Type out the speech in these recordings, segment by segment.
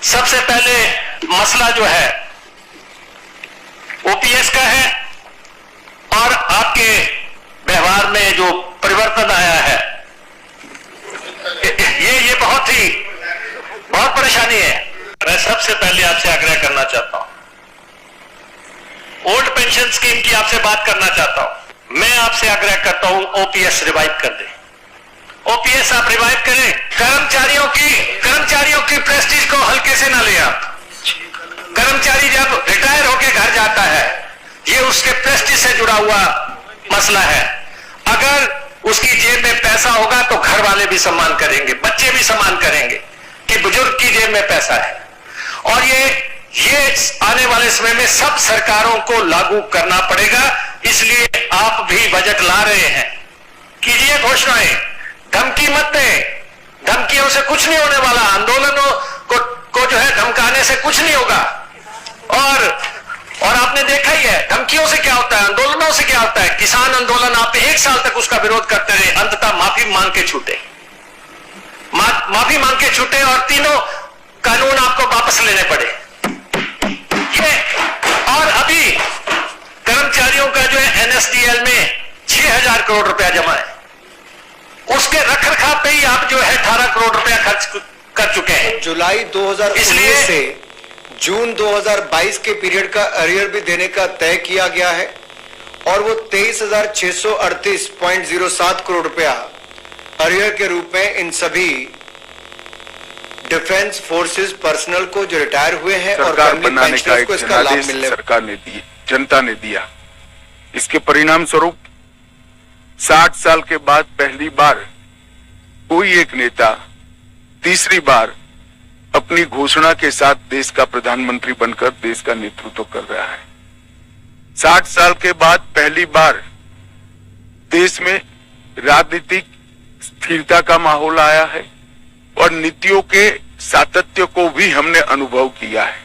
सबसे पहले मसला जो है ओपीएस का है और आपके व्यवहार में जो परिवर्तन आया है, ये बहुत परेशानी है। मैं सबसे पहले आपसे आग्रह करना चाहता हूं, ओल्ड पेंशन स्कीम की आपसे बात करना चाहता हूं। मैं आपसे आग्रह करता हूं ओपीएस रिवाइव कर दें। ओपीएस आप रिवाइव करें। कर्मचारियों की प्रेस्टीज को हल्के से ना ले आप। कर्मचारी जब रिटायर होकर घर जाता है, ये उसके प्रेस्टीज से जुड़ा हुआ मसला है। अगर उसकी जेब में पैसा होगा तो घर वाले भी सम्मान करेंगे, बच्चे भी सम्मान करेंगे कि बुजुर्ग की जेब में पैसा है। और ये आने वाले समय में सब सरकारों को लागू करना पड़ेगा। इसलिए आप भी बजट ला रहे हैं, कीजिए घोषणाएं, धमकी मत दें। धमकियों से कुछ नहीं होने वाला, आंदोलनों को जो है धमकाने से कुछ नहीं होगा। और आपने देखा ही है धमकियों से क्या होता है, आंदोलनों से क्या होता है। किसान आंदोलन आप 1 साल तक उसका विरोध करते रहे, अंततः माफी मांग के छूटे, और तीनों कानून आपको वापस लेने पड़े। और अभी कर्मचारियों का जो है एनएसडीएल में 6000 करोड़ रुपया जमा है, उसके रखरखाव पे ही आप जो है 18 करोड़ रुपया खर्च कर चुके हैं। जुलाई 2019 से जून 2022 के पीरियड का अरियर भी देने का तय किया गया है और वो 23,638.07 करोड़ रुपया अरियर के रूप में इन सभी डिफेंस फोर्सेस पर्सनल को जो रिटायर हुए हैं और फैमिली पेंशनर्स को इसका लाभ मिलने सरकार ने दी, जनता ने दिया। इसके परिणाम स्वरूप 60 साल के बाद पहली बार कोई एक नेता तीसरी बार अपनी घोषणा के साथ देश का प्रधानमंत्री बनकर देश का नेतृत्व कर रहा है। 60 साल के बाद पहली बार देश में राजनीतिक स्थिरता का माहौल आया है और नीतियों के सातत्य को भी हमने अनुभव किया है।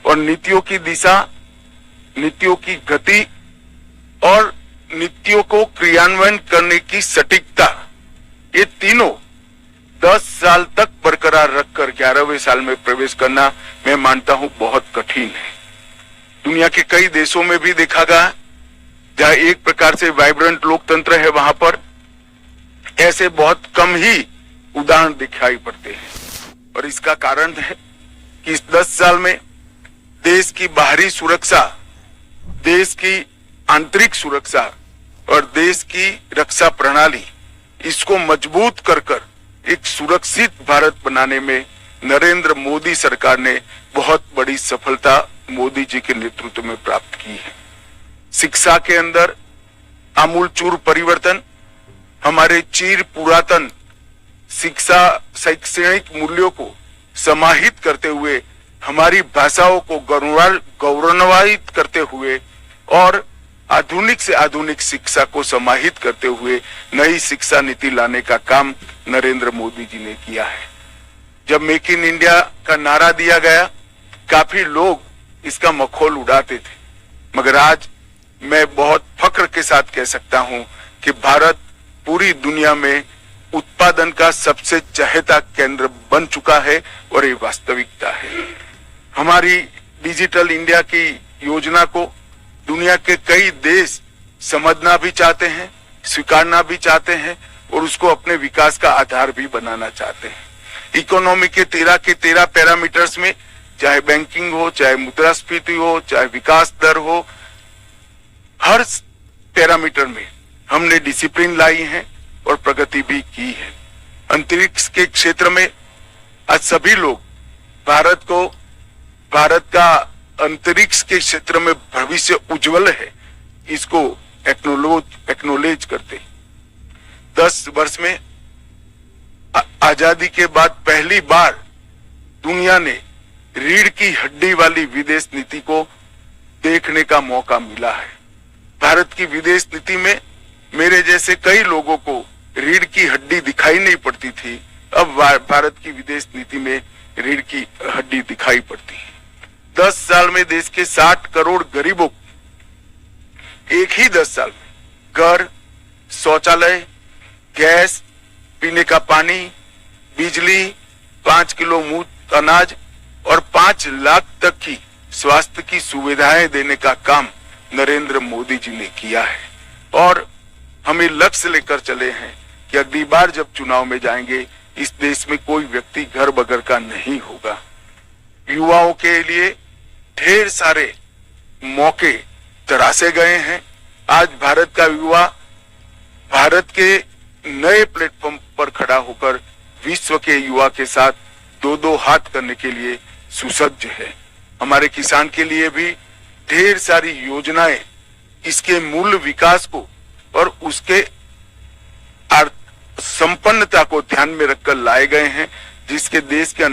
और नीतियों की दिशा, नीतियों की गति और नीतियों को क्रियान्वयन करने की सटीकता, ये तीनों 10 साल तक बरकरार रखकर 11वें साल में प्रवेश करना मैं मानता हूं बहुत कठिन है। दुनिया के कई देशों में भी देखा गया, जहां एक प्रकार से वाइब्रेंट लोकतंत्र है, वहां पर ऐसे बहुत कम ही उदाहरण दिखाई पड़ते हैं। और इसका कारण है कि इस 10 साल में देश की बाहरी सुरक्षा, देश की आंतरिक सुरक्षा और देश की रक्षा प्रणाली, इसको मजबूत कर एक सुरक्षित भारत बनाने में नरेंद्र मोदी सरकार ने बहुत बड़ी सफलता मोदी जी के नेतृत्व में प्राप्त की है। शिक्षा के अंदर आमूलचूर परिवर्तन, हमारे चिर पुरातन शिक्षा शैक्षणिक मूल्यों को समाहित करते हुए, हमारी भाषाओं को गौरवान्वित करते हुए और आधुनिक से आधुनिक शिक्षा को समाहित करते हुए नई शिक्षा नीति लाने का काम नरेंद्र मोदी जी ने किया है। जब मेक इन इंडिया का नारा दिया गया, काफी लोग इसका मखौल उड़ाते थे, मगर आज मैं बहुत फख्र के साथ कह सकता हूं कि भारत पूरी दुनिया में उत्पादन का सबसे चहेता केंद्र बन चुका है और ये वास्तविकता है। हमारी डिजिटल इंडिया की योजना को दुनिया के कई देश समझना भी चाहते हैं, स्वीकारना भी चाहते हैं और उसको अपने विकास का आधार भी बनाना चाहते हैं। इकोनॉमी के 13 पैरामीटर्स में, चाहे बैंकिंग हो, चाहे मुद्रास्फीति हो, चाहे विकास दर हो, हर पैरामीटर में हमने डिसिप्लिन लाई है और प्रगति भी की है। अंतरिक्ष के क्षेत्र में आज सभी लोग भारत का अंतरिक्ष के क्षेत्र में भविष्य उज्जवल है, इसको एक्नोलेज करते। 10 वर्ष में आजादी के बाद पहली बार दुनिया ने रीढ़ की हड्डी वाली विदेश नीति को देखने का मौका मिला है। भारत की विदेश नीति में मेरे जैसे कई लोगों को रीढ़ की हड्डी दिखाई नहीं पड़ती थी, अब भारत की विदेश नीति में रीढ़ की हड्डी दिखाई पड़ती है। 10 साल में देश के 60 करोड़ गरीबों को एक ही 10 साल में घर, शौचालय, गैस, पीने का पानी, बिजली, 5 किलो मुफ्त अनाज और 5 लाख तक की स्वास्थ्य की सुविधाएं देने का काम नरेंद्र मोदी जी ने किया है। और हमें लक्ष्य लेकर चले हैं कि अगली बार जब चुनाव में जाएंगे इस देश में कोई व्यक्ति घर बगैर का नहीं होगा। युवाओं के लिए ढेर सारे मौके तरासे गए हैं। आज भारत का युवा भारत के नए प्लेटफॉर्म पर खड़ा होकर विश्व के युवा के साथ दो दो हाथ करने के लिए सुसज्ज है। हमारे किसान के लिए भी ढेर सारी योजनाएं इसके मूल विकास को और उसके संपन्नता को ध्यान में रखकर लाए गए हैं, जिसके देश के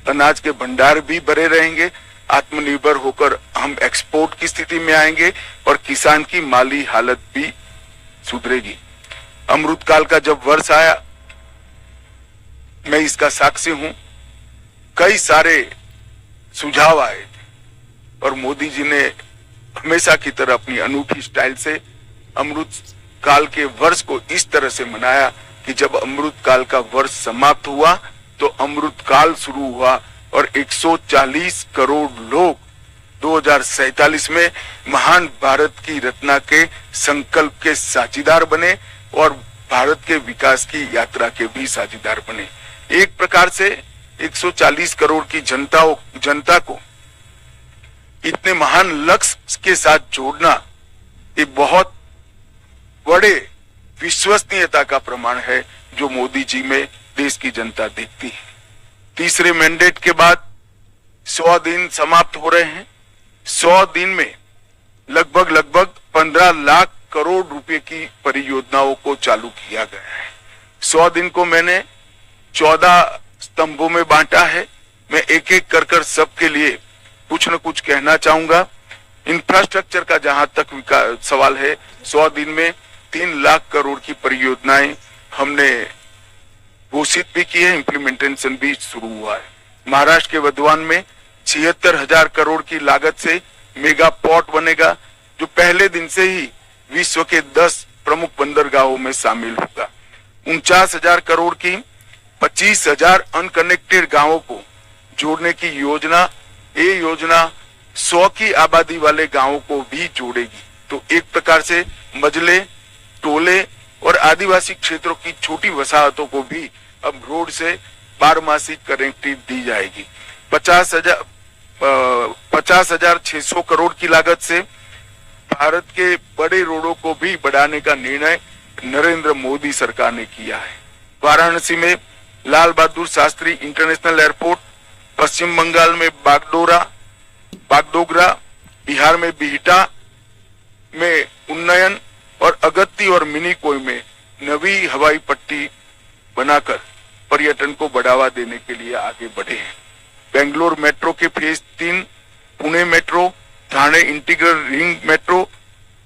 अनाज के भंडार भी भरे रहेंगे। आत्मनिर्भर होकर हम एक्सपोर्ट की स्थिति में आएंगे और किसान की माली हालत भी सुधरेगी। अमृतकाल का जब वर्ष आया, मैं इसका साक्षी हूं, कई सारे सुझाव आए थे और मोदी जी ने हमेशा की तरह अपनी अनूठी स्टाइल से अमृत काल के वर्ष को इस तरह से मनाया कि जब अमृत काल का वर्ष समाप्त हुआ तो अमृत काल शुरू हुआ और 140 करोड़ लोग 2047 में महान भारत की रचना के संकल्प के साझीदार बने और भारत के विकास की यात्रा के भी साझीदार बने। एक प्रकार से 140 करोड़ की जनता को इतने महान लक्ष्य के साथ जोड़ना ये बहुत बड़े विश्वसनीयता का प्रमाण है जो मोदी जी में देश की जनता देखती है। तीसरे मैंडेट के बाद 100 दिन समाप्त हो रहे हैं। 100 दिन में लगभग 15 लाख करोड़ रुपए की परियोजनाओं को चालू किया गया है। 100 दिन को मैंने 14 स्तंभों में बांटा है। मैं एक एक कर सबके लिए कुछ न कुछ कहना चाहूंगा। इंफ्रास्ट्रक्चर का जहां तक सवाल है, 100 दिन में 3 लाख करोड़ की परियोजनाएं हमने घोषित भी की है, इम्प्लीमेंटेशन भी शुरू हुआ है। महाराष्ट्र के वधवान में 76,000 करोड़ की लागत से मेगा पोर्ट बनेगा, जो पहले दिन से ही विश्व के 10 प्रमुख बंदरगाहों में शामिल होगा। 49,000 करोड़ की 25,000 अनकनेक्टेड गांवों को जोड़ने की योजना, ये योजना 100 की आबादी वाले गांवों को भी जोड़ेगी। तो एक प्रकार से मजले, टोले और आदिवासी क्षेत्रों की छोटी वसाहतों को भी अब रोड से बारमासी कनेक्टिविटी दी जाएगी। 50,600 करोड़ की लागत से भारत के बड़े रोडों को भी बढ़ाने का निर्णय नरेंद्र मोदी सरकार ने किया है। वाराणसी में लाल बहादुर शास्त्री इंटरनेशनल एयरपोर्ट, पश्चिम बंगाल में बागडोगरा, बिहार में बिहटा में उन्नयन और अगत्ती और मिनीकोय में नवी हवाई पट्टी बनाकर पर्यटन को बढ़ावा देने के लिए आगे बढ़े हैं। बेंगलोर मेट्रो के phase 3, Pune metro, Thane integral ring metro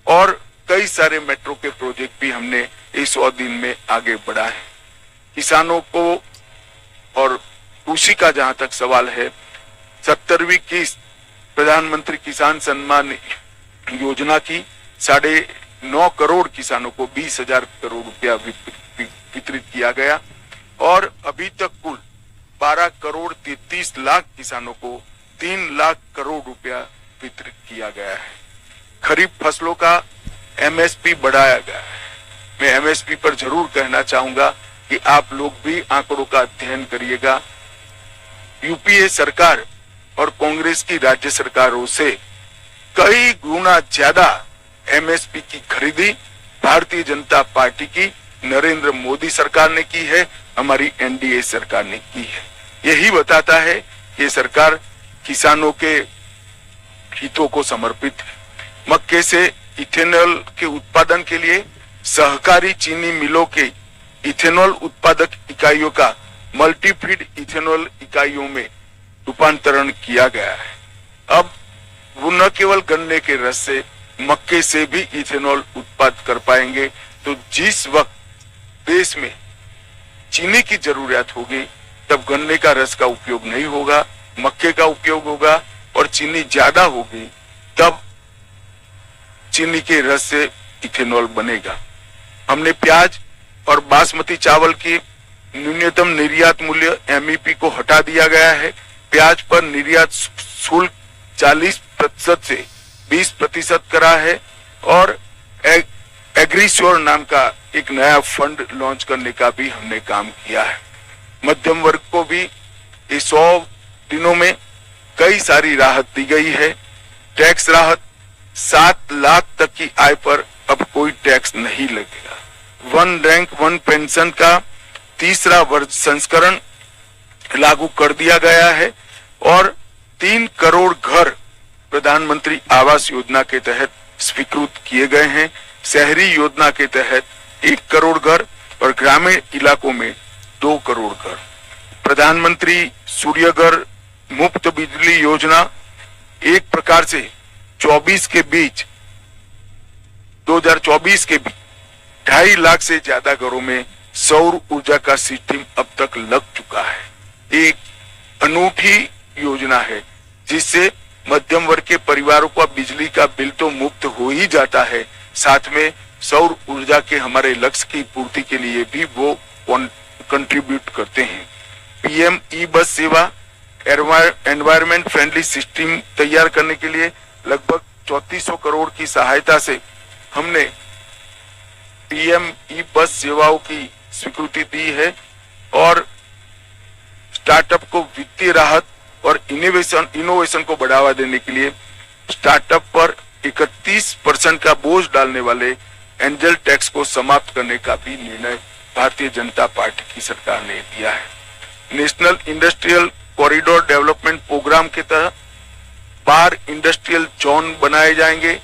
और कई सारे मेट्रो के प्रोजेक्ट भी हमने इस 100 दिन में आगे बढ़ा है। किसानों को और कृषि का जहां तक सवाल है, 70वीं किस्त प्रधानमंत्री किसान सम्मान योजना की 9.5 करोड़ किसानों को 20,000 करोड़ रुपया वितरित किया गया और अभी तक कुल 12 करोड़ 33 लाख किसानों को 3 लाख करोड़ रुपया वितरित किया गया है। खरीफ फसलों का एमएसपी बढ़ाया गया है। मैं एमएसपी पर जरूर कहना चाहूंगा कि आप लोग भी आंकड़ों का अध्ययन करिएगा। यूपीए सरकार और कांग्रेस की राज्य सरकारों से कई गुना ज्यादा एमएसपी की खरीदी भारतीय जनता पार्टी की नरेंद्र मोदी सरकार ने की है, हमारी एनडीए सरकार ने की है। यही बताता है कि सरकार किसानों के हितों को समर्पित है। मक्के से इथेनॉल के उत्पादन के लिए सहकारी चीनी मिलों के इथेनॉल उत्पादक इकाइयों का मल्टीफीड इथेनॉल इकाइयों में रूपांतरण किया गया है। अब वो न केवल गन्ने के रस से, मक्के से भी इथेनॉल उत्पादन कर पाएंगे। तो जिस वक्त देश में चीनी की जरूरत होगी तब गन्ने का रस का उपयोग नहीं होगा, मक्के का उपयोग होगा और चीनी ज्यादा होगी तब चीनी के रस से इथेनॉल बनेगा। हमने प्याज और बासमती चावल की न्यूनतम निर्यात मूल्य एमईपी को हटा दिया गया है। प्याज पर निर्यात शुल्क 40% से 20% करा है और एग्रीश्योर नाम का एक नया फंड लॉन्च करने का भी हमने काम किया है। मध्यम वर्ग को भी इस 100 दिनों में कई सारी राहत दी गई है। टैक्स राहत 7 लाख तक की आय पर अब कोई टैक्स नहीं लगेगा। वन रैंक वन पेंशन का तीसरा वर्ष संस्करण लागू कर दिया गया है और 3 करोड़ घर प्रधानमंत्री आवास योजना के तहत स्वीकृत किए गए हैं। शहरी योजना के तहत 1 करोड़ घर और ग्रामीण इलाकों में 2 करोड़ घर। प्रधानमंत्री सूर्यघर मुफ्त बिजली योजना एक प्रकार से 2024 के बीच 2.5 लाख से ज्यादा घरों में सौर ऊर्जा का सिस्टम अब तक लग चुका है। एक अनूठी योजना है जिससे मध्यम वर्ग के परिवारों का बिजली का बिल तो मुफ्त हो ही जाता है, साथ में सौर ऊर्जा के हमारे लक्ष्य की पूर्ति के लिए भी वो कंट्रीब्यूट करते हैं। पीएम ई बस सेवा एनवायरमेंट फ्रेंडली सिस्टम तैयार करने के लिए लगभग 3400 करोड़ की सहायता से हमने पीएम ई बस सेवाओं की स्वीकृति दी है और स्टार्टअप को वित्तीय राहत और इनोवेशन को बढ़ावा देने के लिए स्टार्टअप पर 31% का बोझ डालने वाले एंजल टैक्स को समाप्त करने का भी निर्णय भारतीय जनता पार्टी की सरकार ने लिया है। National industrial corridor development programme के तहत 12 इंडस्ट्रियल जोन बनाए जाएंगे।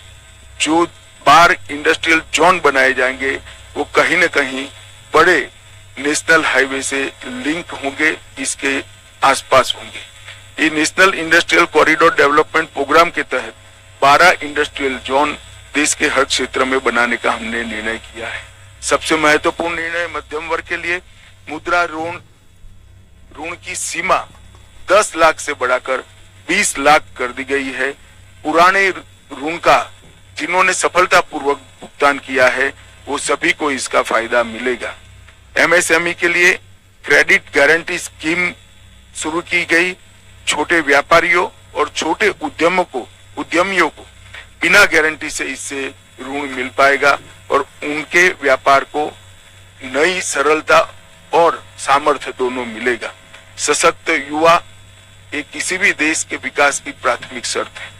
जो 12 इंडस्ट्रियल जोन बनाए जाएंगे वो कहीं न कहीं बड़े नेशनल हाईवे से लिंक होंगे, इसके आसपास होंगे। ये national industrial corridor development programme के तहत 12 इंडस्ट्रियल जोन देश के हर क्षेत्र में बनाने का हमने निर्णय किया है। सबसे महत्वपूर्ण निर्णय मध्यम वर्ग के लिए मुद्रा ऋण की सीमा 10 लाख से बढ़ाकर 20 लाख कर दी गई है। पुराने ऋण का जिन्होंने सफलतापूर्वक भुगतान किया है वो सभी को इसका फायदा मिलेगा। एमएसएमई के लिए क्रेडिट गारंटी स्कीम शुरू की गई। छोटे व्यापारियों और छोटे उद्यमियों को बिना गारंटी से इससे ऋण मिल पाएगा और उनके व्यापार को नई सरलता और सामर्थ्य दोनों मिलेगा। सशक्त युवा एक किसी भी देश के विकास की प्राथमिक शर्त है।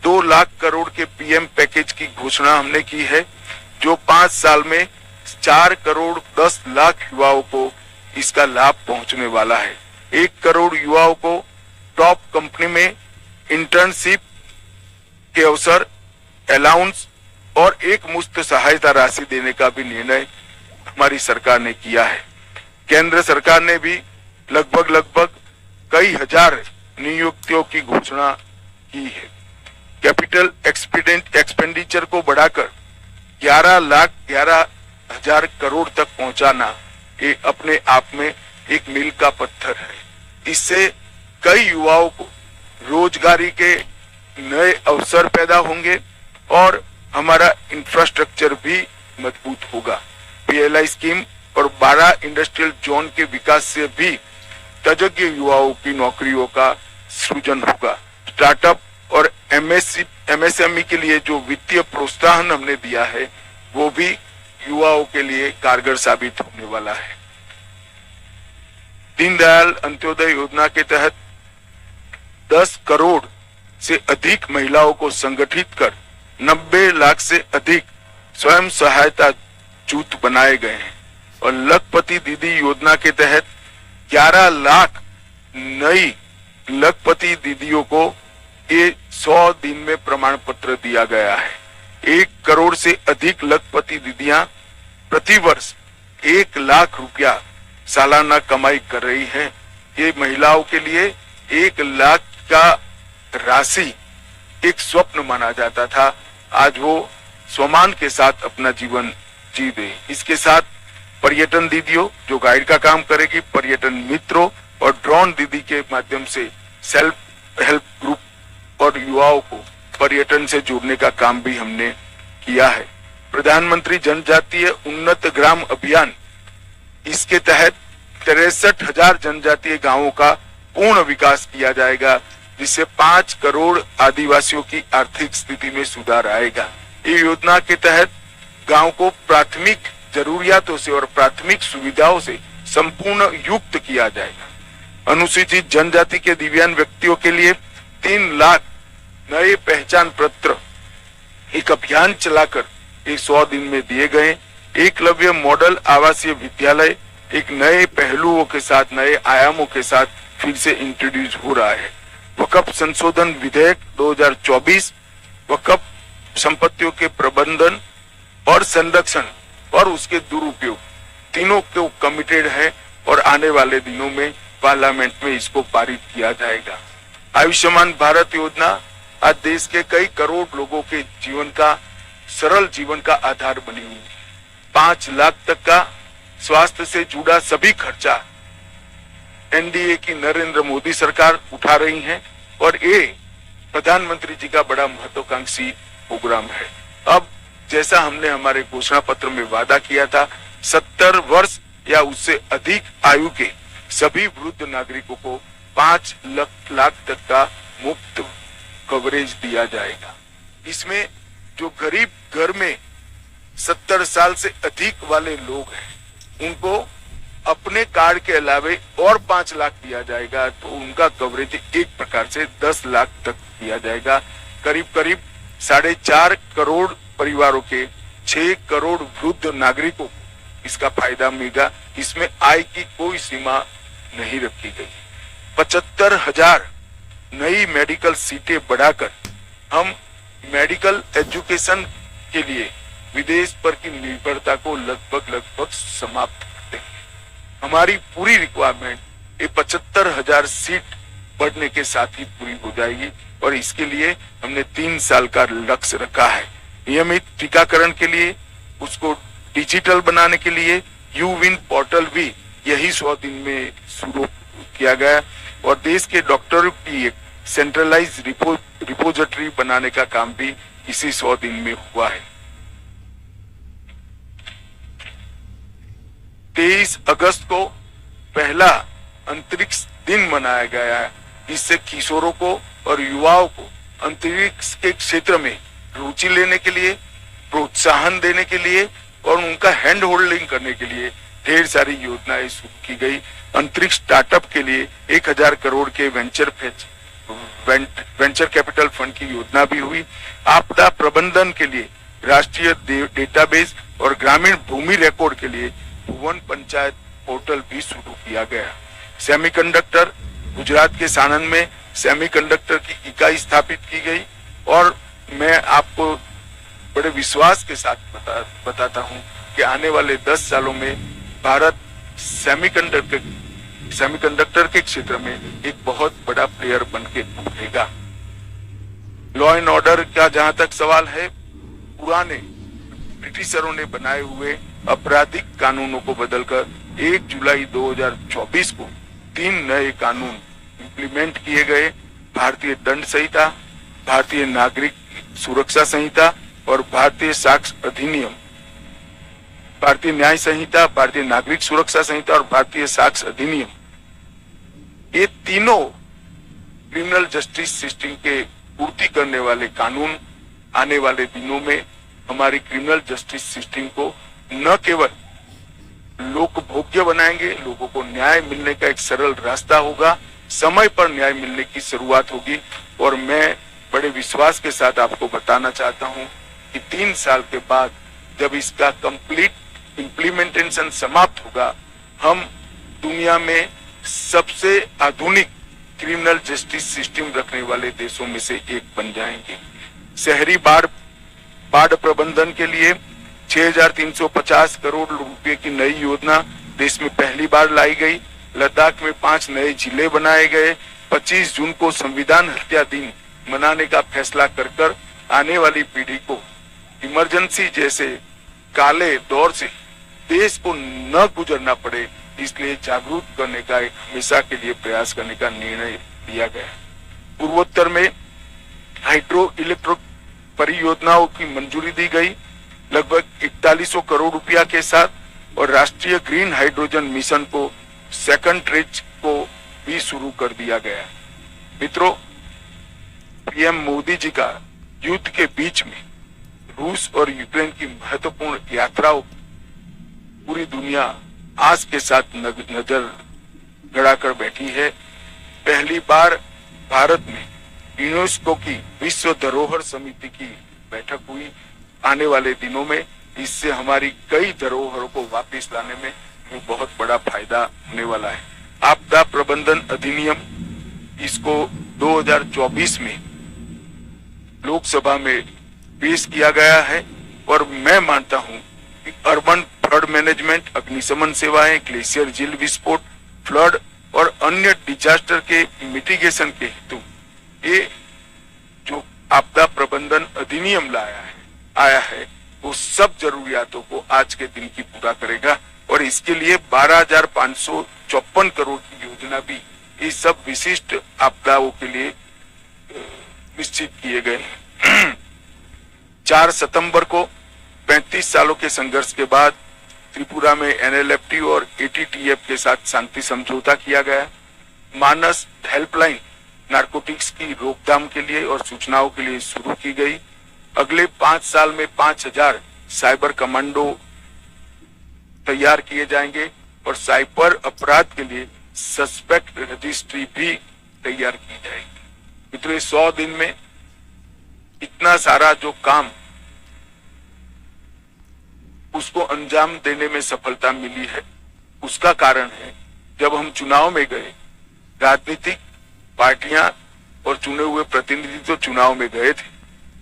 2 लाख करोड़ के पीएम पैकेज की घोषणा हमने की है जो 5 साल में 4 करोड़ 10 लाख युवाओं को इसका लाभ पहुंचने वाला है। 1 करोड़ युवाओं को टॉप कंपनी में इंटर्नशिप के अवसर, अलाउंस और एक मुफ्त सहायता राशि देने का भी निर्णय हमारी सरकार ने किया है। केंद्र सरकार ने भी लगभग कई हजार नियुक्तियों की घोषणा की है। कैपिटल एक्सपेंडिचर को बढ़ाकर 11,11,000 करोड़ तक पहुंचाना ये अपने आप में एक मील का पत्थर है। इससे कई युवाओं को रोजगारी के नए अवसर पैदा होंगे और हमारा इंफ्रास्ट्रक्चर भी मजबूत होगा। पीएलआई स्कीम और 12 इंडस्ट्रियल जोन के विकास से भी तजज्ञ युवाओं की नौकरियों का सृजन होगा। स्टार्टअप और एमएसएमई के लिए जो वित्तीय प्रोत्साहन हमने दिया है वो भी युवाओं के लिए कारगर साबित होने वाला है। दीनदयाल अंत्योदय योजना के तहत 10 करोड़ से अधिक महिलाओं को संगठित कर 90 लाख से अधिक स्वयं सहायता जूथ बनाए गए हैं और लखपति दीदी योजना के तहत 11 लाख नई लखपति दीदियों को ये 100 दिन में प्रमाण पत्र दिया गया है। 1 करोड़ से अधिक लखपति दीदियां प्रतिवर्ष 1 लाख रुपया सालाना कमाई कर रही हैं। ये महिलाओं के लिए 1 लाख का राशि एक स्वप्न माना जाता था, आज वो स्वमान के साथ अपना जीवन जी रहे। इसके साथ पर्यटन दीदियों जो गाइड का काम करेगी, पर्यटन मित्रों और ड्रोन दीदी के माध्यम से सेल्फ हेल्प ग्रुप और युवाओं को पर्यटन से जोड़ने का काम भी हमने किया है। प्रधानमंत्री जनजातीय उन्नत ग्राम अभियान, इसके तहत 63,000 जनजातीय गांवों का पूर्ण विकास किया जाएगा, जिससे 5 करोड़ आदिवासियों की आर्थिक स्थिति में सुधार आएगा। ये योजना के तहत गांव को प्राथमिक जरूरियातों से और प्राथमिक सुविधाओं से संपूर्ण युक्त किया जाएगा। अनुसूचित जनजाति के दिव्यांग व्यक्तियों के लिए 3 लाख नए पहचान पत्र एक अभियान चलाकर 100 दिन में दिए गए। एकलव्य मॉडल आवासीय विद्यालय एक नए पहलुओं के साथ, नए आयामों के साथ फिर से इंट्रोड्यूस हो रहा है। वक्फ संशोधन विधेयक 2024 वक्फ संपत्तियों के प्रबंधन और संरक्षण और उसके दुरुपयोग तीनों को कमिटेड है और आने वाले दिनों में पार्लियामेंट में इसको पारित किया जाएगा। आयुष्मान भारत योजना आज देश के कई करोड़ लोगों के जीवन का, सरल जीवन का आधार बनी हुई है। 5 लाख तक का स्वास्थ्य से जुड़ा सभी खर्चा एनडीए की नरेंद्र मोदी सरकार उठा रही है और ये प्रधानमंत्री जी का बड़ा महत्वाकांक्षी प्रोग्राम है। अब जैसा हमने हमारे घोषणा पत्र में वादा किया था, 70 वर्ष या उससे अधिक आयु के सभी वृद्ध नागरिकों को 5 लाख तक का मुफ्त कवरेज दिया जाएगा। इसमें जो गरीब घर में 70 साल से अधिक वाले लोग हैं, उनको अपने कार्ड के अलावे और 5 लाख दिया जाएगा, तो उनका कवरेज एक प्रकार से 10 लाख तक दिया जाएगा। करीब करीब 4.5 करोड़ परिवारों के 6 करोड़ वृद्ध नागरिकों को इसका फायदा मिलेगा। इसमें आय की कोई सीमा नहीं रखी गई। 75,000 नई मेडिकल सीटें बढ़ाकर हम मेडिकल एजुकेशन के लिए विदेश पर की निर्भरता को लगभग समाप्त करते हैं। हमारी पूरी रिक्वायरमेंट ये 75,000 सीट बढ़ने के साथ ही पूरी हो जाएगी और इसके लिए हमने 3 साल का लक्ष्य रखा है। नियमित टीकाकरण के लिए, उसको डिजिटल बनाने के लिए यूविन पोर्टल भी यही 100 दिन में शुरू किया गया और देश के डॉक्टरों की एक सेंट्रलाइज रिपोजिटरी बनाने का काम भी इसी 100 दिन में हुआ है। 23 अगस्त को पहला अंतरिक्ष दिन मनाया गया है। इससे किशोरों को और युवाओं को अंतरिक्ष के क्षेत्र में रुचि लेने के लिए, प्रोत्साहन देने के लिए और उनका हैंड होल्डिंग करने के लिए ढेर सारी योजनाएं शुरू की गई। अंतरिक्ष स्टार्टअप के लिए 1000 करोड़ के वेंचर कैपिटल फंड की योजना भी हुई। आपदा प्रबंधन के लिए राष्ट्रीय डेटाबेस और ग्रामीण भूमि रिकॉर्ड के लिए भुवन पंचायत पोर्टल भी शुरू किया गया। सेमीकंडक्टर, गुजरात के सानंद में सेमीकंडक्टर की इकाई स्थापित की गई और मैं आपको बड़े विश्वास के साथ बताता हूं कि आने वाले 10 सालों में भारत सेमीकंडक्टर के क्षेत्र में एक बहुत बड़ा प्लेयर बन के उभरेगा। लॉ एंड ऑर्डर का जहां तक सवाल है, पुराने ब्रिटिशरों ने बनाए हुए आपराधिक कानूनों को बदलकर 1 जुलाई 2024 को 3 नए कानून इंप्लीमेंट किए गए। भारतीय दंड संहिता, भारतीय नागरिक सुरक्षा संहिता और भारतीय साक्ष्य अधिनियम, भारतीय न्याय संहिता, भारतीय नागरिक सुरक्षा संहिता और भारतीय साक्ष्य अधिनियम, ये तीनों क्रिमिनल जस्टिस सिस्टम के पूर्ति करने वाले कानून आने वाले दिनों में हमारी क्रिमिनल जस्टिस सिस्टम को न केवल लोकभोग्य बनाएंगे, लोगों को न्याय मिलने का एक सरल रास्ता होगा, समय पर न्याय मिलने की शुरुआत होगी। और मैं बड़े विश्वास के साथ आपको बताना चाहता हूं कि 3 साल के बाद जब इसका कंप्लीट इम्प्लीमेंटेशन समाप्त होगा, हम दुनिया में सबसे आधुनिक क्रिमिनल जस्टिस सिस्टम रखने वाले देशों में से एक बन जाएंगे। शहरी बाढ़ प्रबंधन के लिए 6,350 करोड़ रुपए की नई योजना देश में पहली बार लाई गई। लद्दाख में 5 नए जिले बनाए गए। 25 जून को संविधान हत्या दिन मनाने का फैसला कर आने वाली पीढ़ी को इमरजेंसी जैसे काले दौर से देश को न गुजरना पड़े, इसलिए जागरूक करने का एक हमेशा के लिए प्रयास करने का निर्णय लिया गया। पूर्वोत्तर में हाइड्रो इलेक्ट्रिक परियोजनाओं की मंजूरी दी गई लगभग 4100 करोड़ रुपया के साथ और राष्ट्रीय ग्रीन हाइड्रोजन मिशन को सेकंड ट्रेज को भी शुरू कर दिया गया। मित्रों, पीएम मोदी जी का युद्ध के बीच में रूस और यूक्रेन की महत्वपूर्ण यात्राओं पूरी दुनिया आस के साथ नजर गड़ाकर बैठी है। पहली बार भारत में यूनेस्को की विश्व धरोहर समिति की बैठक हुई। आने वाले दिनों में इससे हमारी कई धरोहरों को वापस लाने में बहुत बड़ा फायदा होने वाला है। आपदा प्रबंधन अधिनियम, इसको 2024 में लोकसभा में पेश किया गया है और मैं मानता हूं कि अर्बन फ्लड मैनेजमेंट, अग्निशमन सेवाएं, ग्लेशियर झील विस्फोट, फ्लड और अन्य डिजास्टर के मिटिगेशन के हेतु ये जो आपदा प्रबंधन अधिनियम आया है वो सब जरूरियातों को आज के दिन की पूरा करेगा और इसके लिए 12,554 करोड़ की योजना भी इस सब विशिष्ट आपदाओं के लिए निश्चित किए गए हैं। 4 सितंबर को 35 सालों के संघर्ष के बाद त्रिपुरा में NLFT और ATTF के साथ शांति समझौता किया गया। मानस हेल्पलाइन नारकोटिक्स की रोकथाम के लिए और सूचनाओं के लिए शुरू की गई। अगले 5 साल में 5,000 साइबर कमांडो तैयार किए जाएंगे और साइबर अपराध के लिए सस्पेक्ट रजिस्ट्री भी तैयार की जाएगी। मित्रों, 100 दिन में इतना सारा जो काम उसको अंजाम देने में सफलता मिली है, उसका कारण है जब हम चुनाव में गए, राजनीतिक पार्टियां और चुने हुए प्रतिनिधि तो चुनाव में गए थे,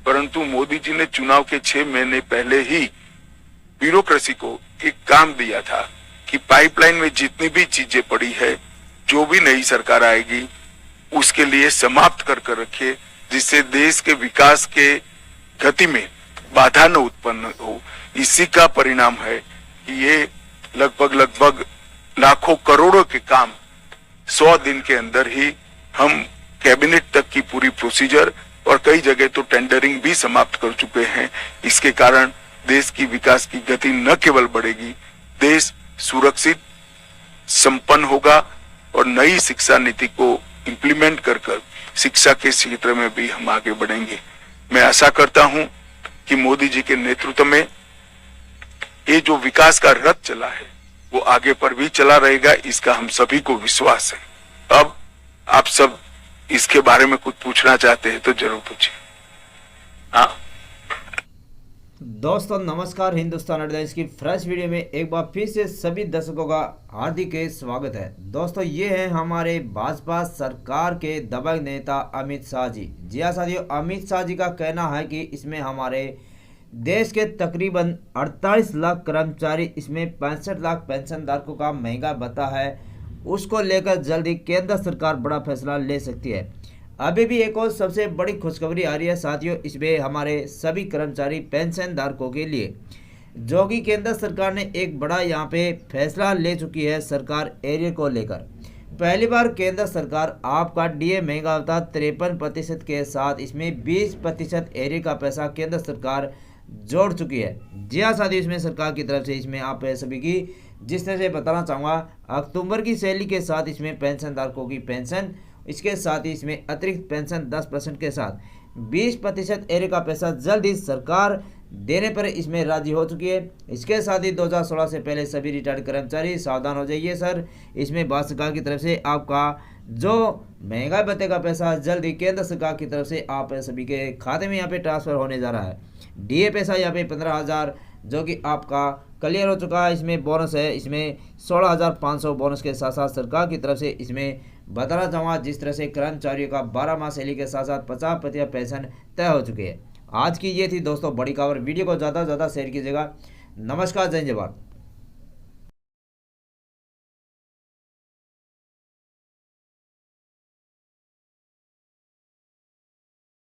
परंतु मोदी जी ने चुनाव के 6 महीने पहले ही ब्यूरोक्रेसी को एक काम दिया था कि पाइपलाइन में जितनी भी चीजें पड़ी है, जो भी नई सरकार आएगी उसके लिए समाप्त कर रखे, जिससे देश के विकास के गति में बाधा न उत्पन्न हो। इसी का परिणाम है कि ये लगभग लाखों करोड़ों के काम 100 दिन के अंदर ही हम कैबिनेट तक की पूरी प्रोसीजर और कई जगह तो टेंडरिंग भी समाप्त कर चुके हैं। इसके कारण देश की विकास की गति न केवल बढ़ेगी, देश सुरक्षित, संपन्न होगा और नई शिक्षा नीति को इम्प्लीमेंट कर शिक्षा के क्षेत्र में भी हम आगे बढ़ेंगे। मैं आशा करता हूं कि मोदी जी के नेतृत्व में ये जो विकास का रथ चला है वो आगे पर भी चला रहेगा, इसका हम सभी को विश्वास है। अब आप सब इसके बारे में कुछ पूछना चाहते हैं तो जरूर पूछिए। हाँ दोस्तों नमस्कार, हिंदुस्तान हेडलाइंस की फ्रेश वीडियो में एक बार फिर से सभी दर्शकों का हार्दिक स्वागत है। दोस्तों ये हैं हमारे भाजपा सरकार के दबंग नेता अमित शाह जी। जी हाँ साथियों, अमित शाह जी का कहना है कि इसमें हमारे देश के तकरीबन 48 लाख कर्मचारी, इसमें 65 लाख पेंशनधारकों का महंगा भत्ता है, उसको लेकर जल्दी केंद्र सरकार बड़ा फैसला ले सकती है। अभी भी एक और सबसे बड़ी खुशखबरी आ रही है साथियों, इसमें हमारे सभी कर्मचारी पेंशन धारकों के लिए, जो कि केंद्र सरकार ने एक बड़ा यहाँ पे फैसला ले चुकी है सरकार एरियर को लेकर। पहली बार केंद्र सरकार आपका डीए महंगा होता 53% के साथ इसमें 20% एरियर का पैसा केंद्र सरकार जोड़ चुकी है। जी हाँ साथियों, इसमें सरकार की तरफ से इसमें आप सभी की जिस तरह से बताना चाहूँगा, अक्टूबर की सैलरी के साथ इसमें पेंशन धारकों की पेंशन, इसके साथ ही इसमें अतिरिक्त पेंशन 10% के साथ 20% एरियर का पैसा जल्द ही सरकार देने पर इसमें राजी हो चुकी है। इसके साथ ही 2016 से पहले सभी रिटायर्ड कर्मचारी सावधान हो जाइए सर, इसमें भारत सरकार की तरफ से आपका जो महंगाई भत्ते का पैसा जल्द ही केंद्र सरकार की तरफ से आप सभी के खाते में यहाँ पे ट्रांसफर होने जा रहा है। डीए पैसा यहाँ पे 15,000 जो कि आपका क्लियर हो चुका है। इसमें बोनस है, इसमें 16,500 बोनस के साथ साथ सरकार की तरफ से इसमें बताना चाहूँगा, जिस तरह से कर्मचारियों का 12 माह सैलरी के साथ साथ 50% पेंशन तय हो चुकी है। आज की ये थी दोस्तों बड़ी खबर। वीडियो को ज़्यादा से ज़्यादा शेयर कीजिएगा। नमस्कार, जय हिंद, जय भारत।